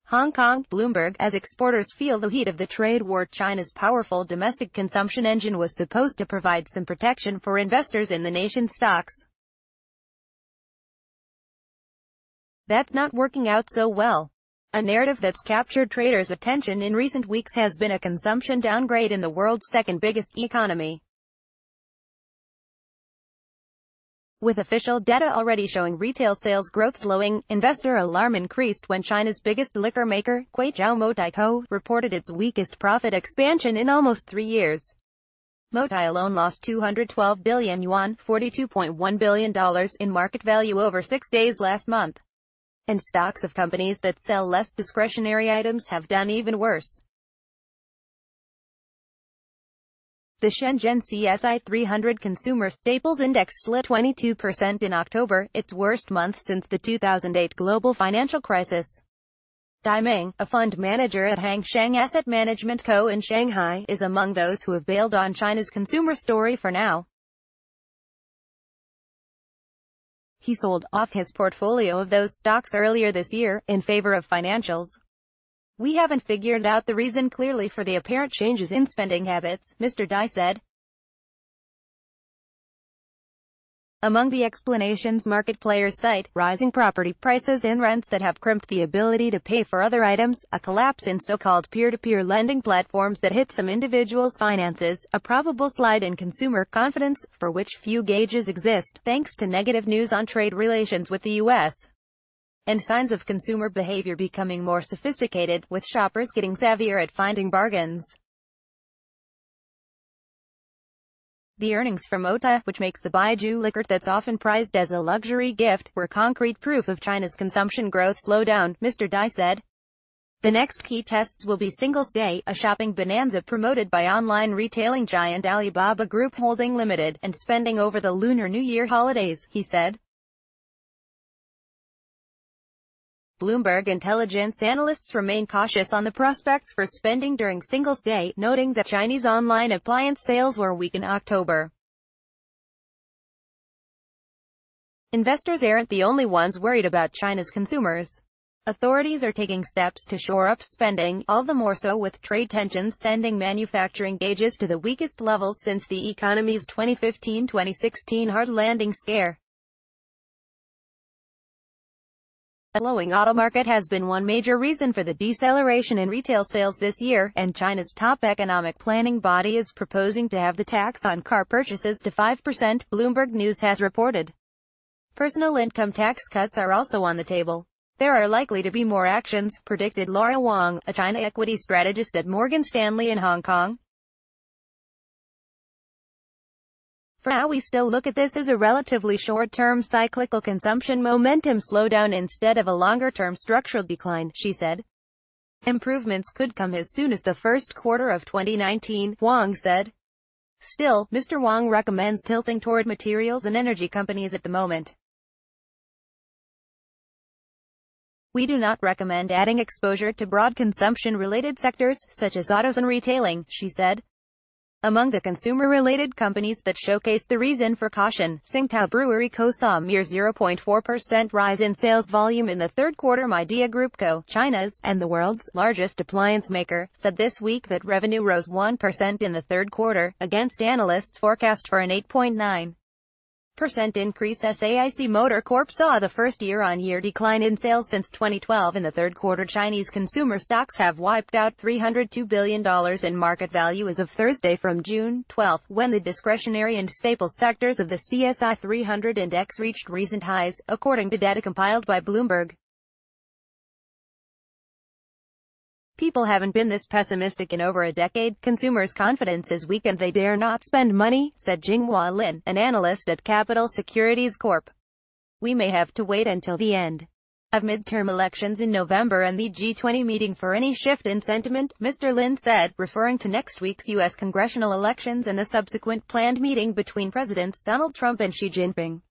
Hong Kong, Bloomberg, as exporters feel the heat of the trade war. China's powerful domestic consumption engine was supposed to provide some protection for investors in the nation's stocks. That's not working out so well. A narrative that's captured traders' attention in recent weeks has been a consumption downgrade in the world's second biggest economy. With official data already showing retail sales growth slowing, investor alarm increased when China's biggest liquor maker, Kweichow Moutai Co, reported its weakest profit expansion in almost 3 years. Moutai alone lost 212 billion yuan, $42.1 billion in market value over 6 days last month. And stocks of companies that sell less discretionary items have done even worse. The Shenzhen CSI 300 Consumer Staples Index slid 22% in October, its worst month since the 2008 global financial crisis. Daiming, a fund manager at Hang Seng Asset Management Co. in Shanghai, is among those who have bailed on China's consumer story for now. He sold off his portfolio of those stocks earlier this year, in favor of financials. We haven't figured out the reason clearly for the apparent changes in spending habits, Mr. Dai said. Among the explanations market players cite, rising property prices and rents that have crimped the ability to pay for other items, a collapse in so-called peer-to-peer lending platforms that hit some individuals' finances, a probable slide in consumer confidence, for which few gauges exist, thanks to negative news on trade relations with the U.S., and signs of consumer behavior becoming more sophisticated, with shoppers getting savvier at finding bargains. The earnings from Moutai, which makes the baijiu liquor that's often prized as a luxury gift, were concrete proof of China's consumption growth slowdown, Mr. Dai said. The next key tests will be Singles Day, a shopping bonanza promoted by online retailing giant Alibaba Group Holding Limited, and spending over the Lunar New Year holidays, he said. Bloomberg intelligence analysts remain cautious on the prospects for spending during Singles Day, noting that Chinese online appliance sales were weak in October. Investors aren't the only ones worried about China's consumers. Authorities are taking steps to shore up spending, all the more so with trade tensions sending manufacturing gauges to the weakest levels since the economy's 2015-2016 hard landing scare. The slowing auto market has been one major reason for the deceleration in retail sales this year, and China's top economic planning body is proposing to have the tax on car purchases to 5%, Bloomberg News has reported. Personal income tax cuts are also on the table. There are likely to be more actions, predicted Laura Wang, a China equity strategist at Morgan Stanley in Hong Kong. For now we still look at this as a relatively short-term cyclical consumption momentum slowdown instead of a longer-term structural decline, she said. Improvements could come as soon as the first quarter of 2019, Wang said. Still, Mr. Wang recommends tilting toward materials and energy companies at the moment. We do not recommend adding exposure to broad consumption-related sectors, such as autos and retailing, she said. Among the consumer-related companies that showcased the reason for caution, Tsingtao Brewery Co. saw a mere 0.4% rise in sales volume in the third quarter. Midea Group Co., China's, and the world's, largest appliance maker, said this week that revenue rose 1% in the third quarter, against analysts' forecast for an 8.9% increase. SAIC Motor Corp saw the first year-on-year decline in sales since 2012. In the third quarter, Chinese consumer stocks have wiped out $302 billion in market value as of Thursday from June 12, when the discretionary and staples sectors of the CSI 300 index reached recent highs, according to data compiled by Bloomberg. People haven't been this pessimistic in over a decade. Consumers' confidence is weak and they dare not spend money, said Jinghua Lin, an analyst at Capital Securities Corp. We may have to wait until the end of midterm elections in November and the G20 meeting for any shift in sentiment, Mr. Lin said, referring to next week's U.S. congressional elections and the subsequent planned meeting between Presidents Donald Trump and Xi Jinping.